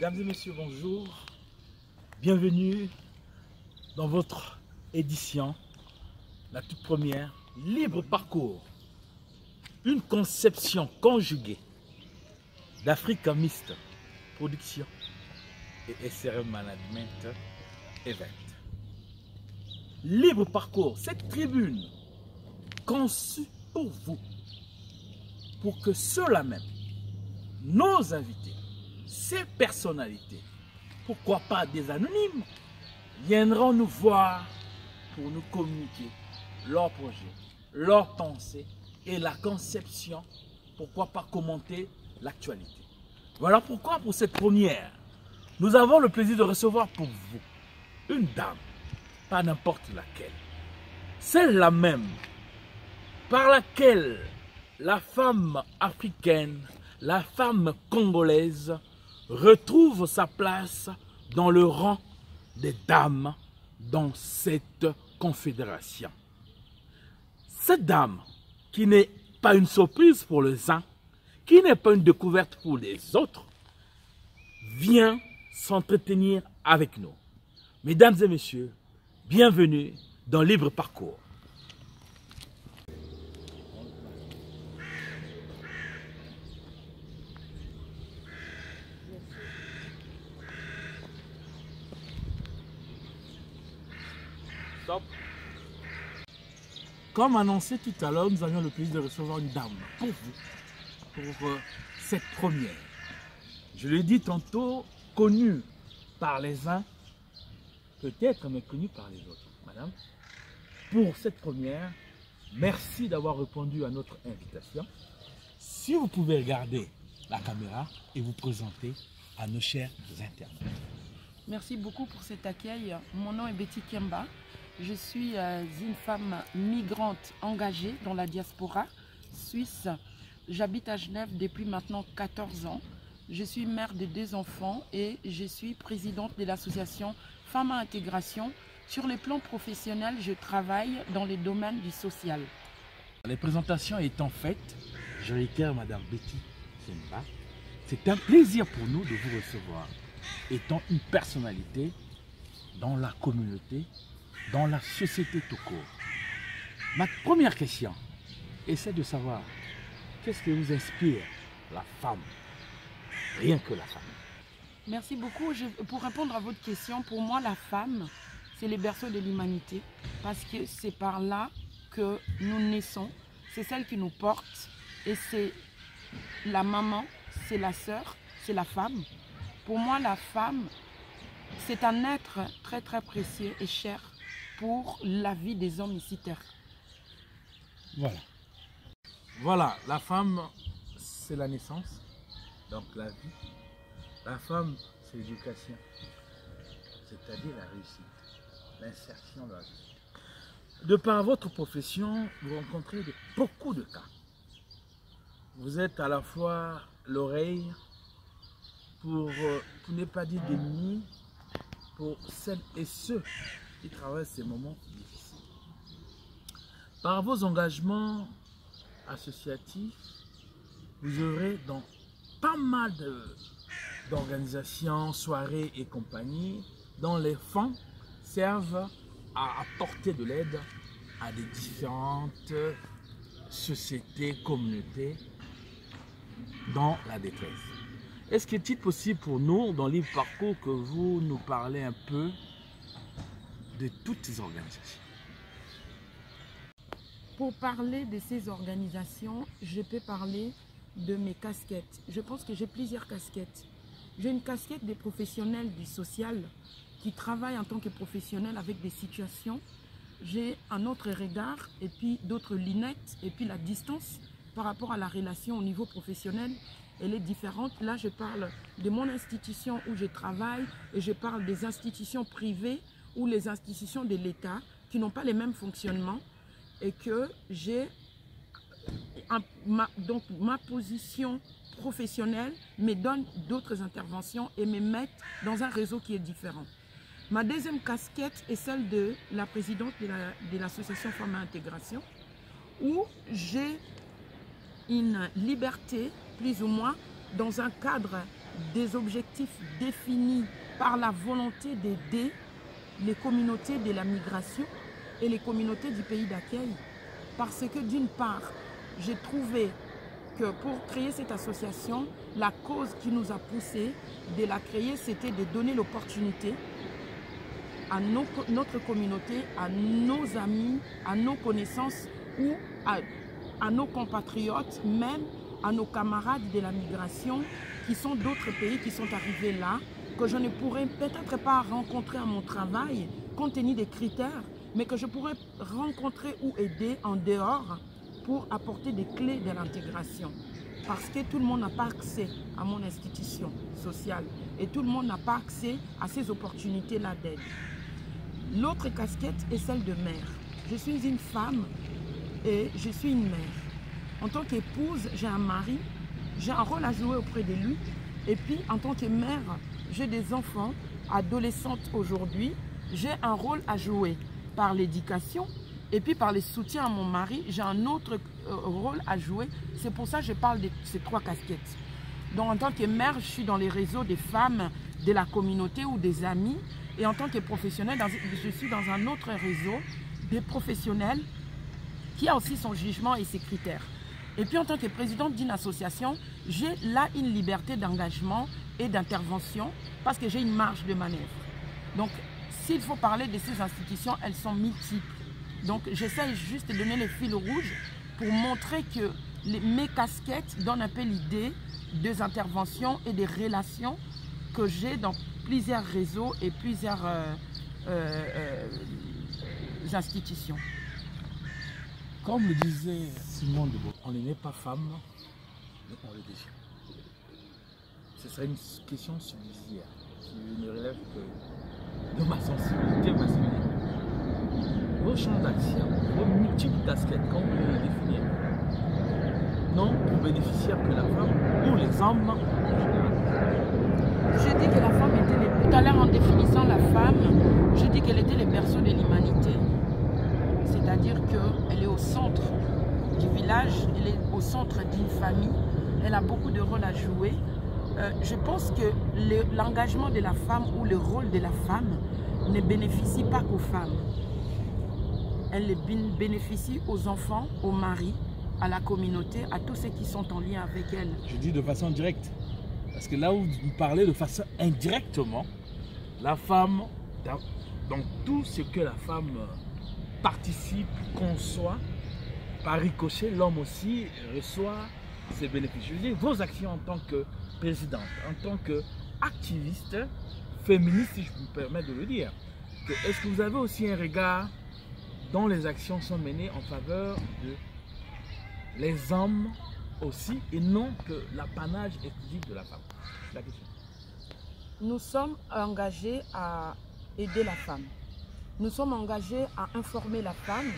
Mesdames et messieurs, bonjour. Bienvenue dans votre édition, la toute première, Libre Parcours. Une conception conjuguée d'Africa Mist Production et SRM Management Event. Libre Parcours, cette tribune conçue pour vous, pour que ceux-là même, nos invités, ces personnalités, pourquoi pas des anonymes, viendront nous voir pour nous communiquer leurs projets, leurs pensées et la conception, pourquoi pas commenter l'actualité. Voilà pourquoi pour cette première, nous avons le plaisir de recevoir pour vous une dame, pas n'importe laquelle, celle-là même par laquelle la femme africaine, la femme congolaise retrouve sa place dans le rang des dames dans cette confédération. Cette dame, qui n'est pas une surprise pour les uns, qui n'est pas une découverte pour les autres, vient s'entretenir avec nous. Mesdames et messieurs, bienvenue dans Libre Parcours. Stop. Comme annoncé tout à l'heure, nous avions le plaisir de recevoir une dame pour vous, pour cette première. Je l'ai dit tantôt, connue par les uns, peut-être méconnue par les autres. Madame, pour cette première, merci d'avoir répondu à notre invitation. Si vous pouvez regarder la caméra et vous présenter à nos chers internautes. Merci beaucoup pour cet accueil. Mon nom est Betty Kemba. Je suis une femme migrante engagée dans la diaspora suisse. J'habite à Genève depuis maintenant 14 ans. Je suis mère de 2 enfants et je suis présidente de l'association Femmes à Intégration. Sur le plan professionnel, je travaille dans les domaines du social. Les présentations étant faites, je réitère Madame Betty Kemba. C'est un plaisir pour nous de vous recevoir, étant une personnalité dans la communauté, dans la société tout court. Ma première question essaie de savoir qu'est-ce que vous inspire la femme, rien que la femme. Merci beaucoup. Pour répondre à votre question, pour moi, la femme, c'est le berceau de l'humanité parce que c'est par là que nous naissons. C'est celle qui nous porte et c'est la maman, c'est la sœur, c'est la femme. Pour moi, la femme, c'est un être très très précieux et cher pour la vie des hommes ici terre. Voilà. Voilà, la femme, c'est la naissance, donc la vie. La femme, c'est l'éducation, c'est-à-dire la réussite, l'insertion dans la vie. De par votre profession, vous rencontrez beaucoup de cas. Vous êtes à la fois l'oreille, pour ne pas dire d'ennemis, pour celles et ceux qui traversent ces moments difficiles. Par vos engagements associatifs, vous œuvrez dans pas mal d'organisations, soirées et compagnies dont les fonds servent à apporter de l'aide à des différentes sociétés, communautés dans la détresse. Est-ce qu'il est possible pour nous, dans Libre Parcours, que vous nous parlez un peu de toutes ces organisations? Pour parler de ces organisations, je peux parler de mes casquettes. Je pense que j'ai plusieurs casquettes. J'ai une casquette des professionnels du social qui travaillent en tant que professionnels avec des situations. J'ai un autre regard et puis d'autres lunettes et puis la distance par rapport à la relation au niveau professionnel. Elle est différente. Là, je parle de mon institution où je travaille et je parle des institutions privées ou les institutions de l'État qui n'ont pas les mêmes fonctionnements et que j'ai donc ma position professionnelle me donne d'autres interventions et me met dans un réseau qui est différent. Ma deuxième casquette est celle de la présidente de l'association Femmes à Intégration où j'ai une liberté plus ou moins dans un cadre des objectifs définis par la volonté d'aider les communautés de la migration et les communautés du pays d'accueil. Parce que d'une part, j'ai trouvé que pour créer cette association, la cause qui nous a poussé de la créer, c'était de donner l'opportunité à notre communauté, à nos amis, à nos connaissances ou à nos compatriotes, même à nos camarades de la migration qui sont d'autres pays qui sont arrivés là, que je ne pourrais peut-être pas rencontrer à mon travail compte tenu des critères, mais que je pourrais rencontrer ou aider en dehors pour apporter des clés de l'intégration. Parce que tout le monde n'a pas accès à mon institution sociale et tout le monde n'a pas accès à ces opportunités-là d'aide. L'autre casquette est celle de mère. Je suis une femme et je suis une mère. En tant qu'épouse, j'ai un mari, j'ai un rôle à jouer auprès de lui. Et puis, en tant que mère, j'ai des enfants, adolescentes aujourd'hui, j'ai un rôle à jouer par l'éducation et puis par les soutiens à mon mari, j'ai un autre rôle à jouer. C'est pour ça que je parle de ces trois casquettes. Donc, en tant que mère, je suis dans les réseaux des femmes de la communauté ou des amis. Et en tant que professionnelle, je suis dans un autre réseau des professionnels qui a aussi son jugement et ses critères. Et puis en tant que présidente d'une association, j'ai là une liberté d'engagement et d'intervention parce que j'ai une marge de manœuvre. Donc s'il faut parler de ces institutions, elles sont multiples. Donc j'essaie juste de donner les fils rouges pour montrer que mes casquettes donnent un peu l'idée des interventions et des relations que j'ai dans plusieurs réseaux et plusieurs institutions. Comme le disait Simone de Beauvoir, on n'est pas femme, mais on le devient. Ce serait une question subsidiaire qui ne relève que de ma sensibilité masculine. Vos champs d'action, vos multiples casquettes, comme vous les définir, non pour bénéficiaire que la femme ou les hommes en général. Je dis que la femme était, tout à l'heure en définissant la femme, je dis qu'elle était le berceau de l'humanité. C'est-à-dire qu'elle est au centre du village, elle est au centre d'une famille, elle a beaucoup de rôles à jouer. Je pense que l'engagement de la femme ou le rôle de la femme ne bénéficie pas qu'aux femmes. Elle bénéficie aux enfants, aux maris, à la communauté, à tous ceux qui sont en lien avec elle. Je dis de façon directe. Parce que là où vous parlez de façon indirectement, la femme, dans tout ce que la femme participe, conçoit, par ricochet, l'homme aussi reçoit ses bénéfices. Je veux dire, vos actions en tant que présidente, en tant qu'activiste, féministe, si je me permets de le dire, est-ce que vous avez aussi un regard dont les actions sont menées en faveur de les hommes aussi et non que l'apanage exclusif de la femme? La question. Nous sommes engagés à aider la femme. Nous sommes engagés à informer la femme.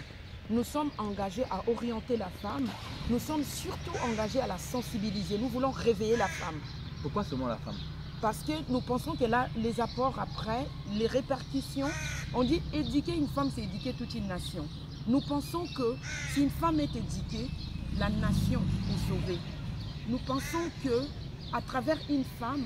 Nous sommes engagés à orienter la femme. Nous sommes surtout engagés à la sensibiliser. Nous voulons réveiller la femme. Pourquoi seulement la femme? Parce que nous pensons qu'elle a les apports après, les répercussions. On dit éduquer une femme, c'est éduquer toute une nation. Nous pensons que si une femme est éduquée, la nation est sauvée. Nous pensons que à travers une femme,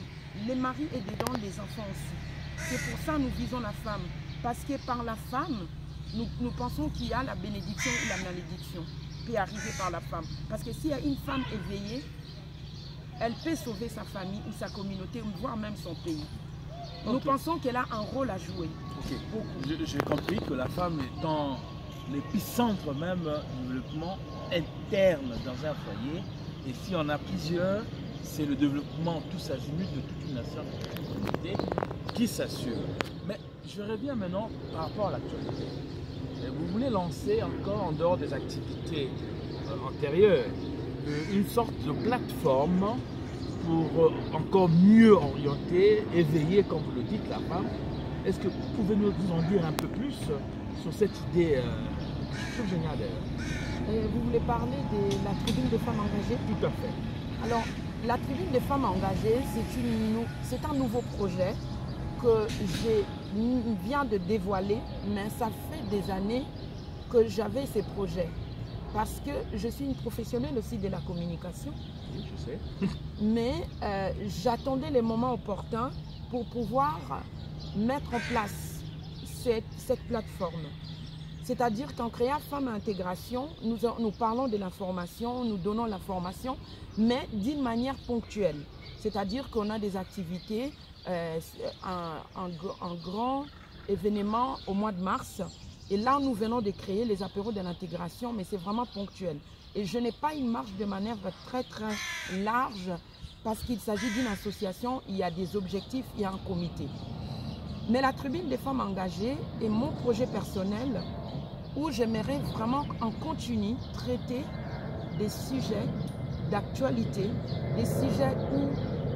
les maris et dedans les enfants aussi. C'est pour ça que nous visons la femme. Parce que par la femme, nous pensons qu'il y a la bénédiction ou la malédiction qui est arrivée par la femme. Parce que s'il y a une femme éveillée, elle peut sauver sa famille ou sa communauté, voire même son pays. Okay. Nous pensons qu'elle a un rôle à jouer. Okay. J'ai compris que la femme étant l'épicentre même du développement interne dans un foyer, et si on a plusieurs, c'est le développement tous azimuts de toute une nation, de toute une communauté qui s'assure. Mais je reviens maintenant par rapport à l'actualité. Vous voulez lancer encore en dehors des activités antérieures une sorte de plateforme pour encore mieux orienter, éveiller, comme vous le dites, la femme. Est-ce que vous pouvez nous en dire un peu plus sur cette idée géniale d'ailleurs? Vous voulez parler de la tribune des femmes engagées? Tout à fait. Alors, la tribune des femmes engagées, c'est un nouveau projet que je viens de dévoiler, mais ça fait des années que j'avais ces projets. parce que je suis une professionnelle aussi de la communication. Oui, je sais. Mais j'attendais les moments opportuns pour pouvoir mettre en place cette plateforme. C'est-à-dire qu'en créant Femmes à Intégration, nous parlons de l'information, nous donnons l'information, mais d'une manière ponctuelle. C'est-à-dire qu'on a des activités, un grand événement au mois de mars. Et là, nous venons de créer les apéros de l'intégration, mais c'est vraiment ponctuel. Et je n'ai pas une marge de manœuvre très large parce qu'il s'agit d'une association, il y a des objectifs, il y a un comité. Mais la Tribune des femmes engagées est mon projet personnel où j'aimerais vraiment en continu traiter des sujets d'actualité, des sujets où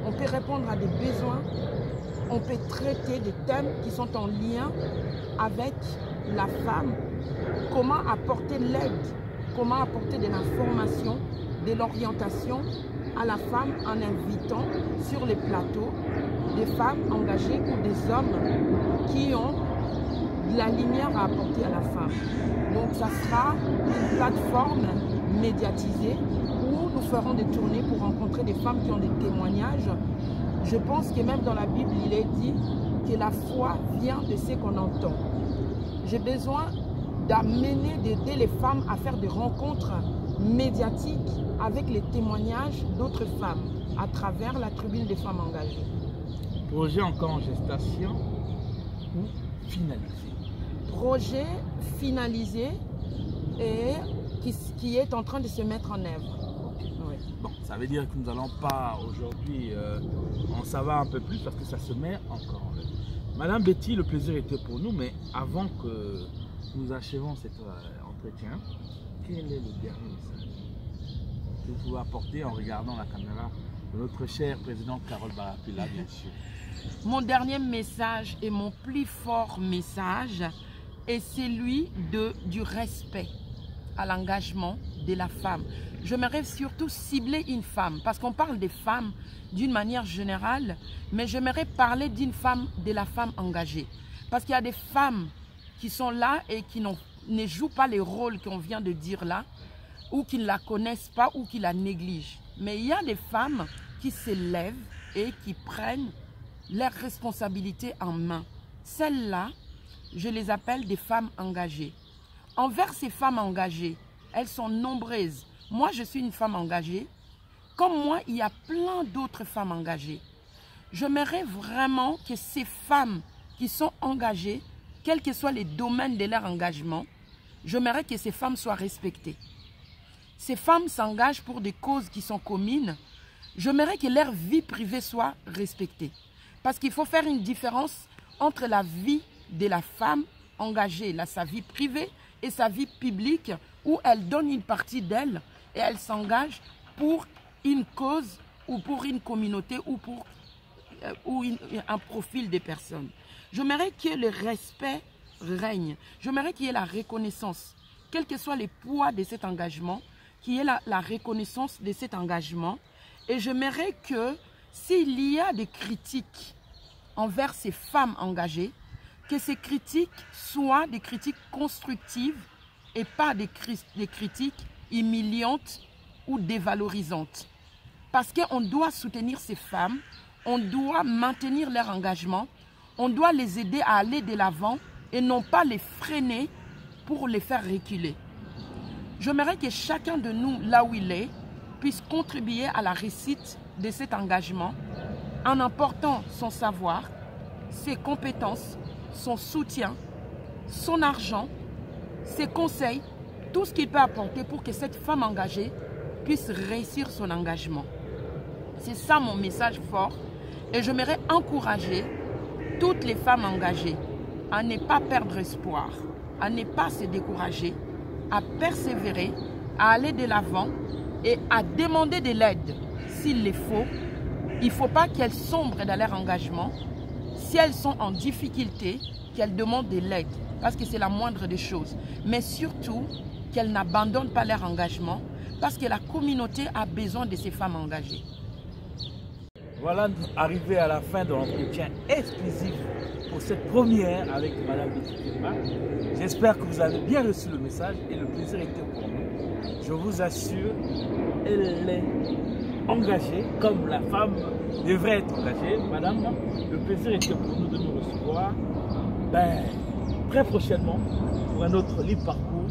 on peut répondre à des besoins, on peut traiter des thèmes qui sont en lien avec la femme, comment apporter l'aide, comment apporter de l'information, de l'orientation à la femme en invitant sur les plateaux des femmes engagées ou des hommes qui ont de la lumière à apporter à la femme. Donc ça sera une plateforme médiatisée où nous ferons des tournées pour rencontrer des femmes qui ont des témoignages. Je pense que même dans la Bible, il est dit que la foi vient de ce qu'on entend. J'ai besoin d'amener, d'aider les femmes à faire des rencontres médiatiques avec les témoignages d'autres femmes à travers la Tribune des femmes engagées. Projet encore en gestation ou finalisé? Projet finalisé et qui est en train de se mettre en œuvre. Oui. Bon, ça veut dire que nous n'allons pas aujourd'hui en savoir un peu plus parce que ça se met encore en œuvre. Madame Betty, le plaisir était pour nous, mais avant que nous achevons cet entretien, quel est le dernier message que vous pouvez apporter en regardant la caméra de notre chère présidente Carole Barapila, bien sûr? Mon dernier message et mon plus fort message est celui du respect à l'engagement de la femme. J'aimerais surtout cibler une femme, parce qu'on parle des femmes d'une manière générale, mais j'aimerais parler d'une femme, de la femme engagée. Parce qu'il y a des femmes qui sont là et qui ne jouent pas les rôles qu'on vient de dire là, ou qui ne la connaissent pas, ou qui la négligent. Mais il y a des femmes qui s'élèvent et qui prennent leurs responsabilités en main. Celles-là, je les appelle des femmes engagées. Envers ces femmes engagées, elles sont nombreuses. Moi, je suis une femme engagée. Comme moi, il y a plein d'autres femmes engagées. J'aimerais vraiment que ces femmes qui sont engagées, quels que soient les domaines de leur engagement, j'aimerais que ces femmes soient respectées. Ces femmes s'engagent pour des causes qui sont communes. J'aimerais que leur vie privée soit respectée. Parce qu'il faut faire une différence entre la vie de la femme engagée, sa vie privée, et sa vie publique, où elle donne une partie d'elle et elle s'engage pour une cause ou pour une communauté ou pour un profil de personnes. J'aimerais que le respect règne. J'aimerais qu'il y ait la reconnaissance, quel que soit le poids de cet engagement, qu'il y ait la reconnaissance de cet engagement. Et j'aimerais que s'il y a des critiques envers ces femmes engagées, que ces critiques soient des critiques constructives et pas des critiques humiliantes ou dévalorisantes. Parce qu'on doit soutenir ces femmes, on doit maintenir leur engagement, on doit les aider à aller de l'avant et non pas les freiner pour les faire reculer. J'aimerais que chacun de nous, là où il est, puisse contribuer à la réussite de cet engagement en apportant son savoir, ses compétences, son soutien, son argent, ses conseils, tout ce qu'il peut apporter pour que cette femme engagée puisse réussir son engagement. C'est ça mon message fort et j'aimerais encourager toutes les femmes engagées à ne pas perdre espoir, à ne pas se décourager, à persévérer, à aller de l'avant et à demander de l'aide s'il le faut. Il ne faut pas qu'elles sombrent dans leur engagement. Si elles sont en difficulté, qu'elles demandent de l'aide, parce que c'est la moindre des choses. Mais surtout, qu'elles n'abandonnent pas leur engagement, parce que la communauté a besoin de ces femmes engagées. Voilà, arrivé à la fin de l'entretien exclusif pour cette première avec Madame Betty Kirma. J'espère que vous avez bien reçu le message et le plaisir était pour nous. je vous assure, elle est engagée comme la femme devrait être engagée. Madame, le plaisir était pour nous de nous recevoir très prochainement pour un autre libre parcours,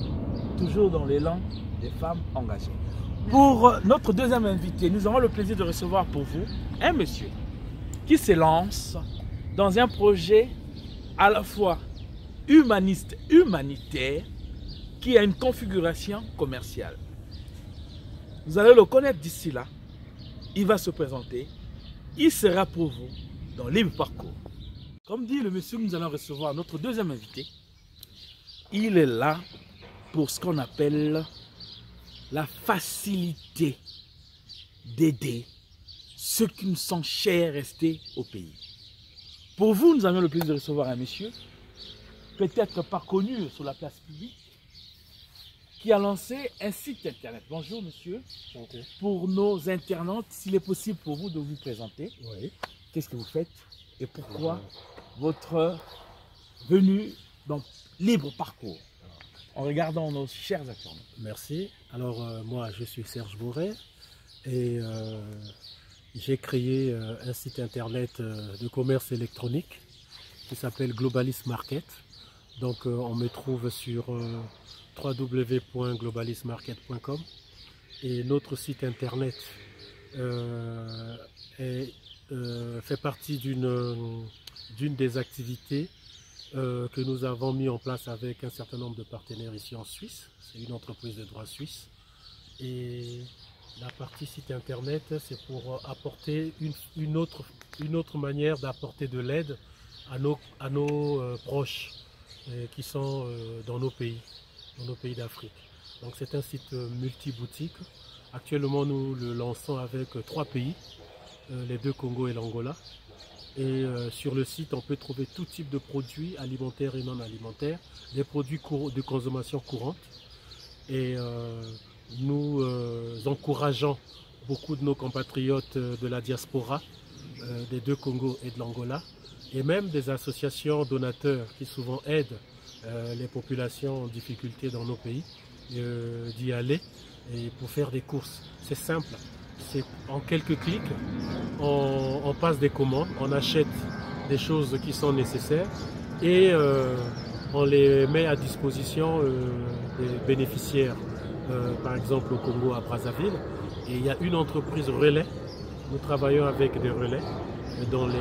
toujours dans l'élan des femmes engagées. Pour notre deuxième invité, nous avons le plaisir de recevoir pour vous un monsieur qui se lance dans un projet à la fois humaniste, humanitaire, qui a une configuration commerciale. Vous allez le connaître d'ici là. Il va se présenter. Il sera pour vous dans Libre Parcours. Comme dit le monsieur que nous allons recevoir, notre deuxième invité, il est là pour ce qu'on appelle la facilité d'aider ceux qui nous sont chers restés au pays. Pour vous, nous avons le plaisir de recevoir un monsieur, peut-être pas connu sur la place publique, qui a lancé un site internet. Bonjour monsieur. Okay. Pour nos internautes, s'il est possible pour vous de vous présenter. Oui. Qu'est-ce que vous faites et pourquoi votre venue dans Libre Parcours en regardant nos chers internautes. Merci. Alors moi je suis Serge Bourret et j'ai créé un site internet de commerce électronique qui s'appelle Globalist Market. Donc on me trouve sur www.globalistmarket.com et notre site internet fait partie d'une des activités que nous avons mis en place avec un certain nombre de partenaires ici en Suisse. C'est une entreprise de droit suisse. Et la partie site internet, c'est pour apporter une autre manière d'apporter de l'aide à nos proches qui sont dans nos pays d'Afrique. Donc c'est un site multi-boutique. Actuellement, nous le lançons avec 3 pays, les 2 Congo et l'Angola. Et sur le site, on peut trouver tout type de produits alimentaires et non alimentaires, des produits de consommation courante. Et nous encourageons beaucoup de nos compatriotes de la diaspora, des 2 Congo et de l'Angola, et même des associations donateurs qui souvent aident les populations en difficulté dans nos pays, d'y aller et pour faire des courses. C'est simple. C'est en quelques clics, on passe des commandes, on achète des choses qui sont nécessaires et on les met à disposition des bénéficiaires, par exemple au Congo, à Brazzaville. Et il y a une entreprise relais, nous travaillons avec des relais dans les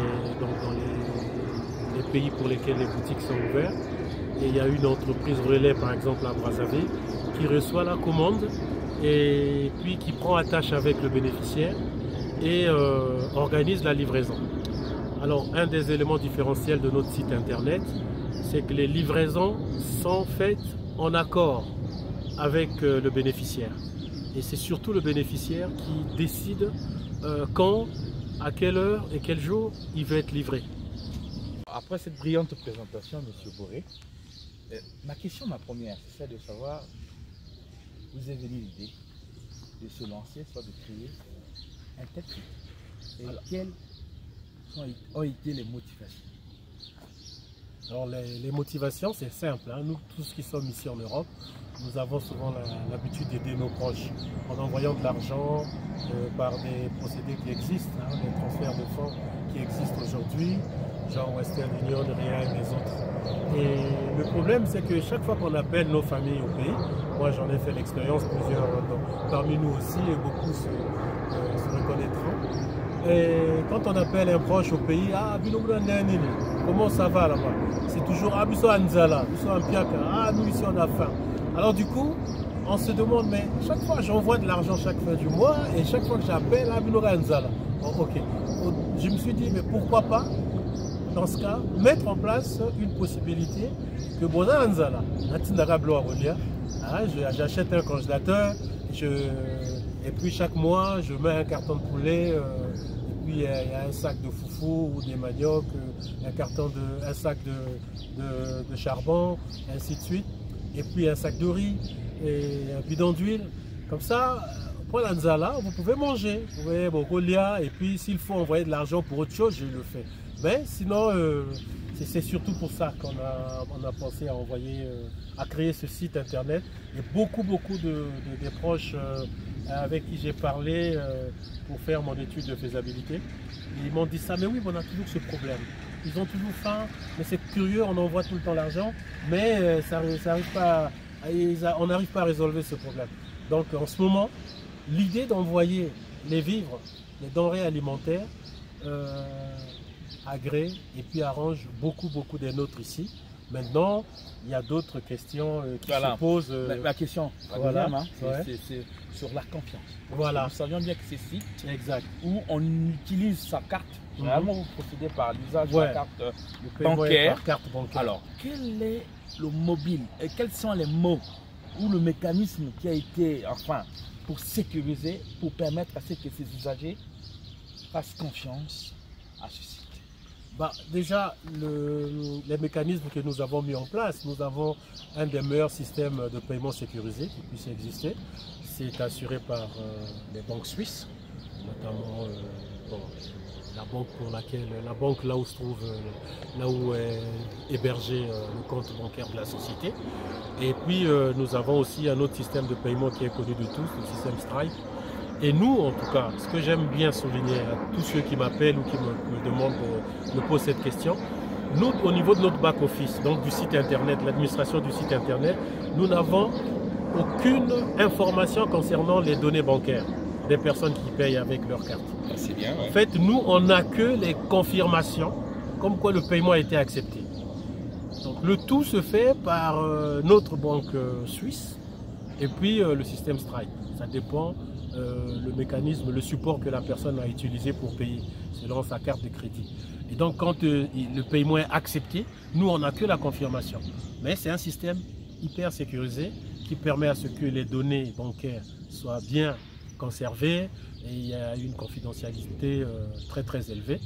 pays pour lesquels les boutiques sont ouvertes. Et il y a une entreprise relais, par exemple à Brazzaville, qui reçoit la commande et puis qui prend attache avec le bénéficiaire et organise la livraison. Alors un des éléments différentiels de notre site internet, c'est que les livraisons sont faites en accord avec le bénéficiaire. Et c'est surtout le bénéficiaire qui décide quand, à quelle heure et quel jour il veut être livré. Après cette brillante présentation, M. Bourret, ma première, c'est celle de savoir, vous avez venu l'idée de se lancer, soit de créer un tel site. Et quelles ont été les motivations? Alors les motivations, c'est simple. Hein. Nous, tous qui sommes ici en Europe, nous avons souvent l'habitude d'aider nos proches en envoyant de l'argent par des procédés qui existent, hein, des transferts de fonds qui existent aujourd'hui, genre Western Union, RIA et les autres. Et le problème, c'est que chaque fois qu'on appelle nos familles au pays, moi j'en ai fait l'expérience, plusieurs parmi nous aussi, et beaucoup se reconnaîtront. Et quand on appelle un proche au pays, ah, comment ça va là-bas? C'est toujours, ah, Bisso Anzala, Bisso Ampiaka, ah, nous ici on a faim. Alors du coup, on se demande, mais chaque fois j'envoie de l'argent chaque fin du mois, et chaque fois que j'appelle, ah, Binora Anzala. Bon, ok. Je me suis dit, mais pourquoi pas, dans ce cas, mettre en place une possibilité que Boza Anzala, j'achète un congélateur, et puis chaque mois, je mets un carton de poulet, et puis il y a un sac de foufou ou des maniocs, un sac de charbon, ainsi de suite, et puis un sac de riz, et un bidon d'huile. Comme ça, pour l'anzala, vous pouvez manger, vous pouvez et puis s'il faut envoyer de l'argent pour autre chose, je le fais. Mais sinon, c'est surtout pour ça qu'on on a pensé à envoyer, à créer ce site internet. Et beaucoup des proches avec qui j'ai parlé pour faire mon étude de faisabilité, ils m'ont dit ça, mais oui, on a toujours ce problème. Ils ont toujours faim, mais c'est curieux, on envoie tout le temps l'argent, mais ça arrive pas, on n'arrive pas à résoudre ce problème. Donc en ce moment, l'idée d'envoyer les vivres, les denrées alimentaires, agrée et puis arrange beaucoup des nôtres ici. Maintenant, il y a d'autres questions qui se posent. La question, voilà, c'est sur la confiance. Voilà. Nous savions bien que c'est site exact. où on utilise sa carte. Généralement, vous procédez par l'usage de la carte bancaire. Alors, quel est le mobile et quels sont les mots ou le mécanisme qui a été, enfin, pour sécuriser, pour permettre à ce que ces usagers fassent confiance à ce site? Déjà, les mécanismes que nous avons mis en place, nous avons un des meilleurs systèmes de paiement sécurisé qui puisse exister. C'est assuré par les banques suisses, notamment la banque là où se trouve, là où est hébergé le compte bancaire de la société. Et puis nous avons aussi un autre système de paiement qui est connu de tous, le système Stripe. Et nous, en tout cas, ce que j'aime bien souligner à tous ceux qui m'appellent ou qui me demandent, me posent cette question, nous, au niveau de notre back-office, donc du site internet, l'administration du site internet, nous n'avons aucune information concernant les données bancaires des personnes qui payent avec leur carte. C'est bien, ouais. En fait, nous, on n'a que les confirmations comme quoi le paiement a été accepté. Donc le tout se fait par notre banque suisse et puis le système Stripe. Ça dépend le mécanisme, le support que la personne a utilisé pour payer selon sa carte de crédit. Et donc quand le paiement est accepté, nous on n'a que la confirmation. Mais c'est un système hyper sécurisé qui permet à ce que les données bancaires soient bien conservées et il y a une confidentialité très élevée.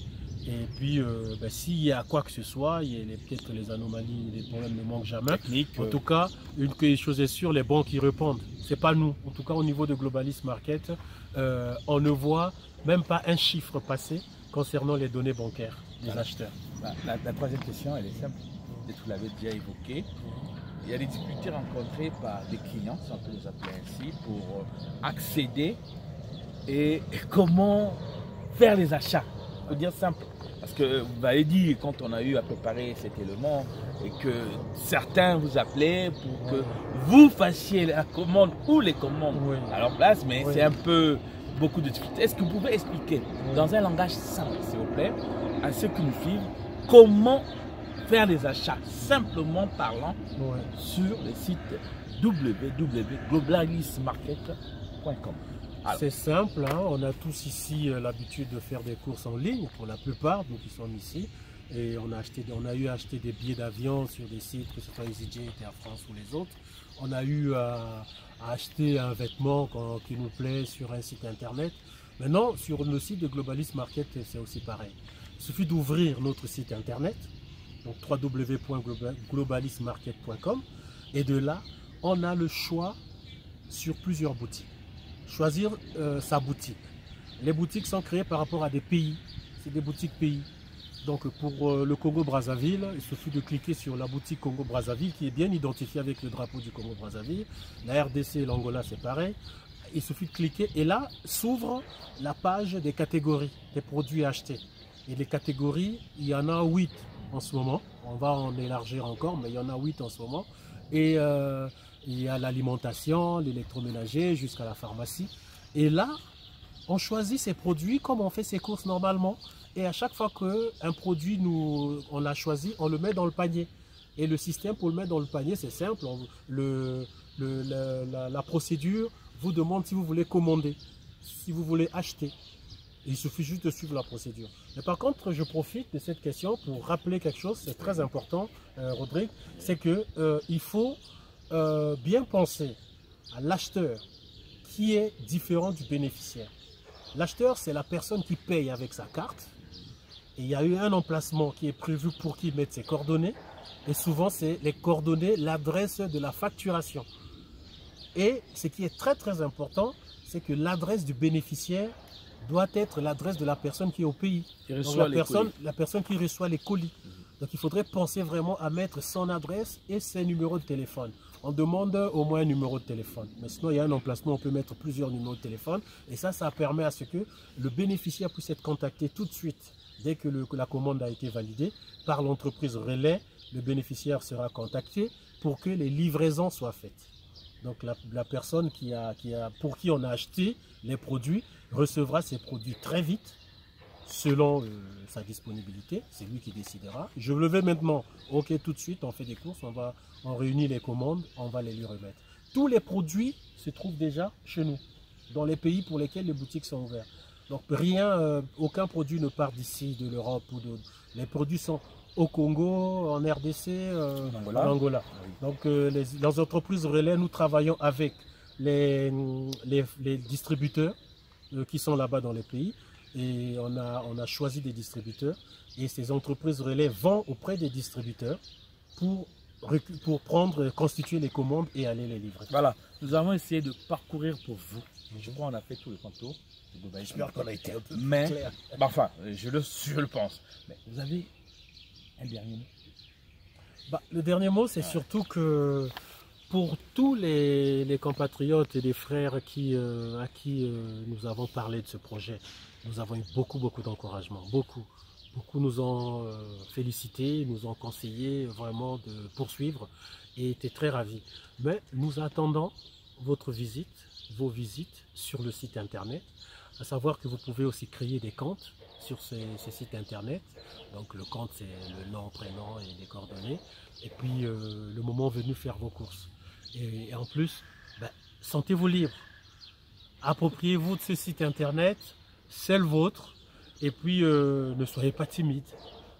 Et puis, s'il y a quoi que ce soit, peut-être les anomalies, les problèmes ne manquent jamais. En tout cas, une chose est sûre, les banques y répondent. Ce n'est pas nous. En tout cas, au niveau de Globalis Market, on ne voit même pas un chiffre passer concernant les données bancaires des acheteurs. La troisième question, elle est simple. Peut-être vous l'avez déjà évoqué. Il y a des difficultés rencontrées par des clients, si on peut les appeler ainsi, pour accéder et comment faire les achats. Il faut dire simple. Parce que vous m'avez dit, quand on a eu à préparer cet élément, et que certains vous appelaient pour que vous fassiez la commande ou les commandes à leur place, mais c'est un peu beaucoup de difficultés. Est-ce que vous pouvez expliquer dans un langage simple, s'il vous plaît, à ceux qui nous suivent, comment faire des achats simplement parlant sur le site www.globalismarket.com? C'est simple, hein, on a tous ici l'habitude de faire des courses en ligne, pour la plupart, nous qui sommes ici. Et on a eu à acheter des billets d'avion sur des sites, que ce soit EasyJet, Air France ou les autres. On a eu à acheter un vêtement qui nous plaît sur un site internet. Maintenant, sur le site de Globalis Market, c'est aussi pareil. Il suffit d'ouvrir notre site internet, donc www.globalismarket.com, et de là, on a le choix sur plusieurs boutiques. Choisir sa boutique. Les boutiques sont créées par rapport à des pays. C'est des boutiques pays. Donc pour le Congo-Brazzaville, il suffit de cliquer sur la boutique Congo-Brazzaville qui est bien identifiée avec le drapeau du Congo-Brazzaville. La RDC et l'Angola, c'est pareil. Il suffit de cliquer et là s'ouvre la page des catégories, des produits achetés. Et les catégories, il y en a 8 en ce moment. On va en élargir encore, mais il y en a 8 en ce moment. Et il y a l'alimentation, l'électroménager, jusqu'à la pharmacie. Et là, on choisit ces produits comme on fait ses courses normalement. Et à chaque fois qu'un produit, on l'a choisi, on le met dans le panier. Et le système pour le mettre dans le panier, c'est simple. La procédure vous demande si vous voulez commander, si vous voulez acheter. Il suffit juste de suivre la procédure. Mais par contre, je profite de cette question pour rappeler quelque chose, c'est très important, Rodrigue, c'est qu'il faut bien penser à l'acheteur qui est différent du bénéficiaire. L'acheteur, c'est la personne qui paye avec sa carte. Et il y a eu un emplacement qui est prévu pour qu'il mette ses coordonnées. Et souvent, c'est les coordonnées, l'adresse de la facturation. Et ce qui est très important, c'est que l'adresse du bénéficiaire doit être l'adresse de la personne qui est au pays. Donc la personne qui reçoit les colis. Donc il faudrait penser vraiment à mettre son adresse et ses numéros de téléphone. On demande au moins un numéro de téléphone. Mais sinon, il y a un emplacement, on peut mettre plusieurs numéros de téléphone. Et ça permet à ce que le bénéficiaire puisse être contacté tout de suite. Dès que la commande a été validée par l'entreprise relais, le bénéficiaire sera contacté pour que les livraisons soient faites. Donc la personne pour qui on a acheté les produits recevra ces produits très vite, selon sa disponibilité, c'est lui qui décidera. Je le vais maintenant, ok, tout de suite, on fait des courses, on réunit les commandes, on va les lui remettre. Tous les produits se trouvent déjà chez nous, dans les pays pour lesquels les boutiques sont ouvertes. Donc aucun produit ne part d'ici, de l'Europe ou d'autres. Les produits sont au Congo, en RDC, en Angola. Oui. Donc les entreprises relais, nous travaillons avec les distributeurs qui sont là-bas dans les pays. Et on a choisi des distributeurs et ces entreprises relais vont auprès des distributeurs pour constituer les commandes et aller les livrer. Voilà, nous avons essayé de parcourir pour vous. Je crois qu'on a fait tout le contour. J'espère qu'on a été un peu clair. Enfin, je le pense. Mais vous avez un dernier mot? Le dernier mot, c'est surtout que pour tous les compatriotes et les frères à qui nous avons parlé de ce projet, nous avons eu beaucoup d'encouragement, beaucoup nous ont félicité, nous ont conseillé vraiment de poursuivre et étaient très ravis. Mais nous attendons vos visites sur le site internet, à savoir que vous pouvez aussi créer des comptes sur ces sites internet. Donc le compte, c'est le nom, prénom et les coordonnées. Et puis le moment venu, faire vos courses. Et en plus, sentez-vous libre. Appropriez-vous de ce site internet, c'est le vôtre. Et puis ne soyez pas timide.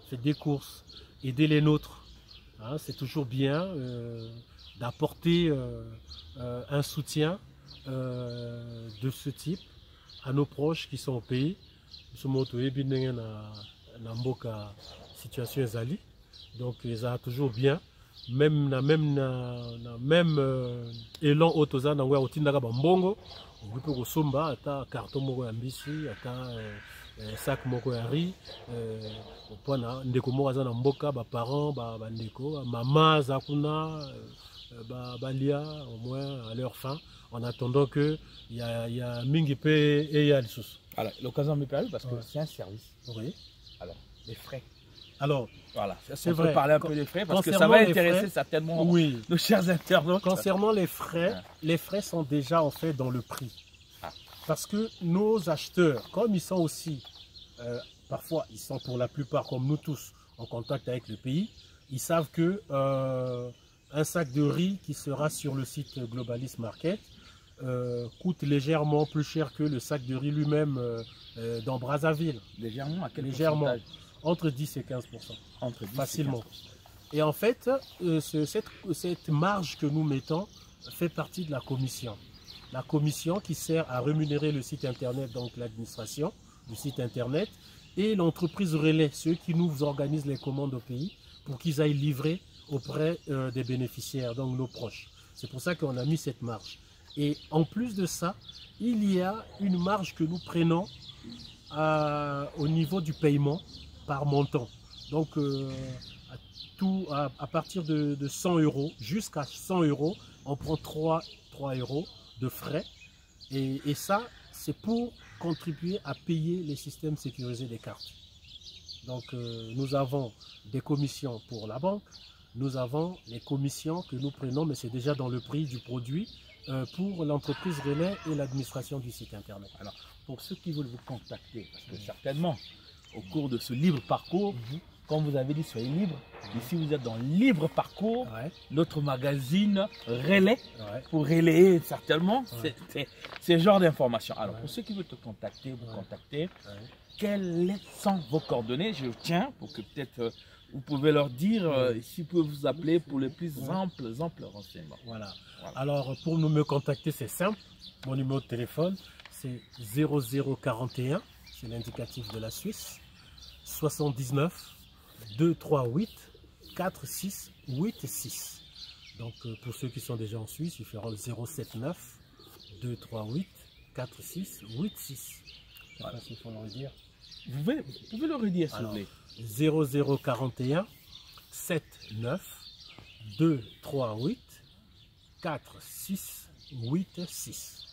Faites des courses, aidez les nôtres. Hein, c'est toujours bien d'apporter un soutien de ce type à nos proches qui sont au pays. Nous sommes dans la situation ezali. Donc ça toujours bien. Même élan autoza na ngwa otindaka bambongo obupe kosomba ata carton moko ya mbisi ata sac moko ya riz opona ndeko moko aza na mboka ba parents ba ndeko mama aza kuna balia au moins à leur fin en attendant que il y a mingi pe et ya lisusu. Alors l'occasion me permet parce que c'est un service. Oui. Alors les frais. Alors, voilà, c'est vrai. Parler un peu des frais parce que ça va intéresser certainement nos chers internautes. Concernant les frais sont déjà en fait dans le prix. Parce que nos acheteurs, comme ils sont aussi, parfois ils sont pour la plupart comme nous tous en contact avec le pays, ils savent que un sac de riz qui sera sur le site Globalist Market coûte légèrement plus cher que le sac de riz lui-même dans Brazzaville. Légèrement à quel pourcentage? Entre 10 et 15%. Entre 10 facilement. Et 15%. Et en fait, cette marge que nous mettons fait partie de la commission. La commission qui sert à rémunérer le site internet, donc l'administration du site internet, et l'entreprise relais, ceux qui nous organisent les commandes au pays, pour qu'ils aillent livrer auprès des bénéficiaires, donc nos proches. C'est pour ça qu'on a mis cette marge. Et en plus de ça, il y a une marge que nous prenons au niveau du paiement par montant. Donc à partir de 100 € jusqu'à 100 €, on prend 3 € de frais. Et ça, c'est pour contribuer à payer les systèmes sécurisés des cartes. Donc nous avons des commissions pour la banque, nous avons les commissions que nous prenons, mais c'est déjà dans le prix du produit, pour l'entreprise relais et l'administration du site internet. Alors, pour ceux qui veulent vous contacter, parce que certainement, au cours de ce libre parcours, comme vous avez dit, soyez libre. Ici, vous êtes dans libre parcours, notre magazine relais, pour relayer certainement ces genres d'informations. Alors, pour ceux qui veulent te contacter, vous contacter, quelles sont vos coordonnées? Je tiens pour que peut-être vous pouvez leur dire s'ils peuvent vous appeler pour les plus amples renseignements. Voilà. Alors, pour me contacter, c'est simple. Mon numéro de téléphone, c'est 0041, c'est l'indicatif de la Suisse, 79 238 4686. Donc pour ceux qui sont déjà en Suisse, ils feront le 079 238 4686. Voilà. Il faut le redire. Vous pouvez le redire s'il vous plaît. 0041 79 238 4686.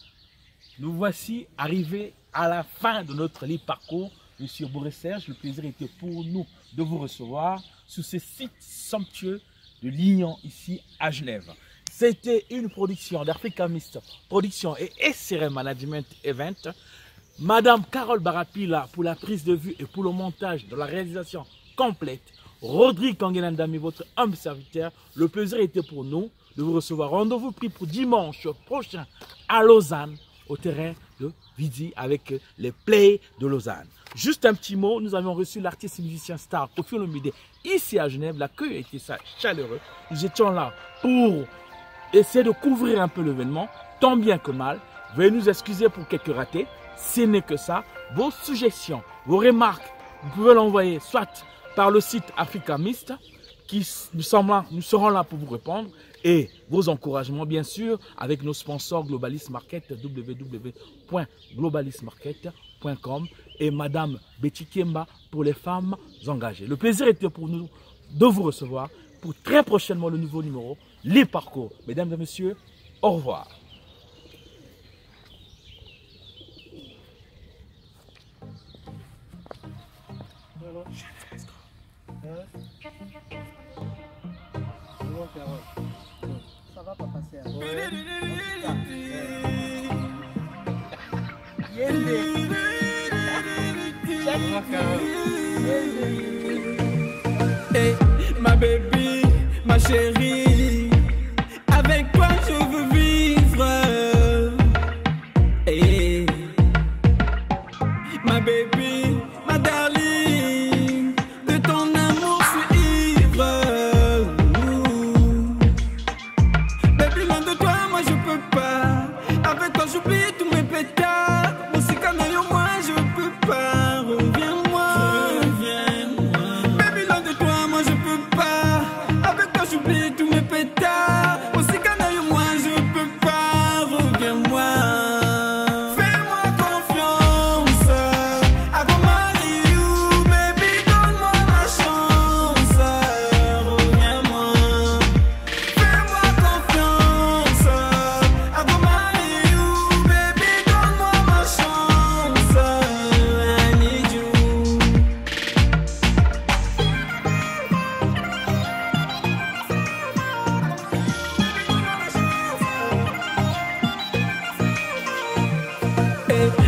Nous voici arrivés à la fin de notre libre parcours. Monsieur Bourré-Serge, le plaisir était pour nous de vous recevoir sur ce site somptueux de Lignon, ici à Genève. C'était une production d'Africa Mist Production et SRM Management Event. Madame Carole Barapila pour la prise de vue et pour le montage de la réalisation complète. Rodrigue Kangenandami, votre humble serviteur. Le plaisir était pour nous de vous recevoir. Rendez-vous pris pour dimanche prochain à Lausanne, au terrain de Vidi avec les Play de Lausanne. Juste un petit mot, nous avions reçu l'artiste et musicien star Koffi Olomide ici à Genève. L'accueil a été chaleureux. Nous étions là pour essayer de couvrir un peu l'événement, tant bien que mal. Veuillez nous excuser pour quelques ratés. Ce n'est que ça. Vos suggestions, vos remarques, vous pouvez l'envoyer soit par le site Africa Mist, qui nous serons là pour vous répondre, et vos encouragements bien sûr avec nos sponsors Globalist Market, www.globalistmarket.com, et Madame Betty Kemba pour les femmes engagées. Le plaisir était pour nous de vous recevoir pour très prochainement le nouveau numéro, les parcours. Mesdames et messieurs, au revoir. Ça va pas passer. Hey, ma baby, ma chérie, avec toi je veux vivre. Hey, ma baby, ma darling, de ton amour je suis ivre. Baby, loin de toi, moi je peux pas. Avec toi j'oublie tous mes pétards. Aussi canaille, moi je peux pas. Reviens-moi, reviens-moi. Baby, loin de toi, moi je peux pas. Avec toi j'oublie tous mes pétards. Aussi canaille, moi je peux pas. Reviens-moi. Fais-moi confiance. I go marry you, baby, donne-moi ma chance. Reviens-moi. Fais-moi confiance. I go marry you, baby, donne-moi ma chance. I need you.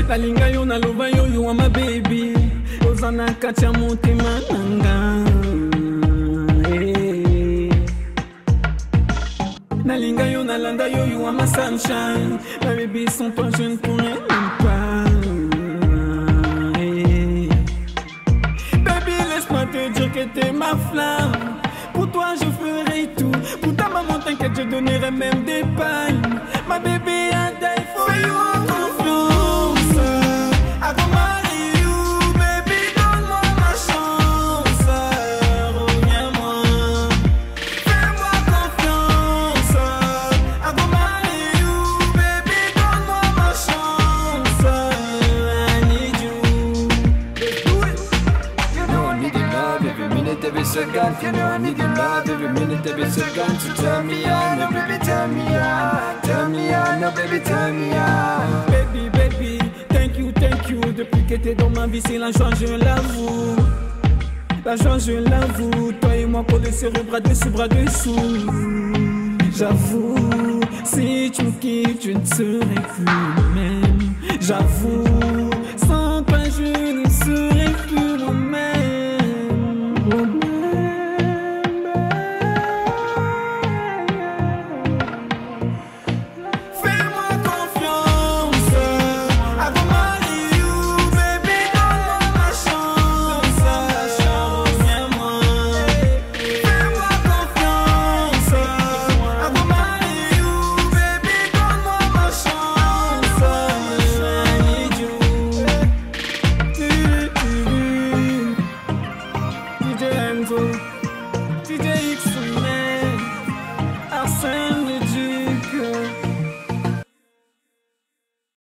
La linga yo na lova yo you are my baby. Ozana kacha mutima nanga. Na linga yo na landa yo you are my sunshine. My baby sans toi je ne pourrais même pas. Baby laisse-moi te dire que t'es ma flamme. Pour toi je ferai tout. Pour ta maman t'inquiète je donnerai même des pailles. Ma baby I die for you. Confiance. I go marry you, baby, donne-moi ma chance. Reviens-moi. Fais-moi confiance. I go marry you, baby, donne-moi ma chance. I need you. You know I need your love every minute, every second. You know I need your love every minute, every second. So turn me on, oh baby, turn me on. Turn me on, oh baby, turn me on. Baby, baby, thank you, thank you. Depuis que t'es dans ma vie, c'est la joie, je l'avoue. La joie, je l'avoue. Toi et moi, collés sur le bras dessus, bras dessous. J'avoue, si tu me quittes, je ne serai plus le même. J'avoue, sans toi, je ne serai plus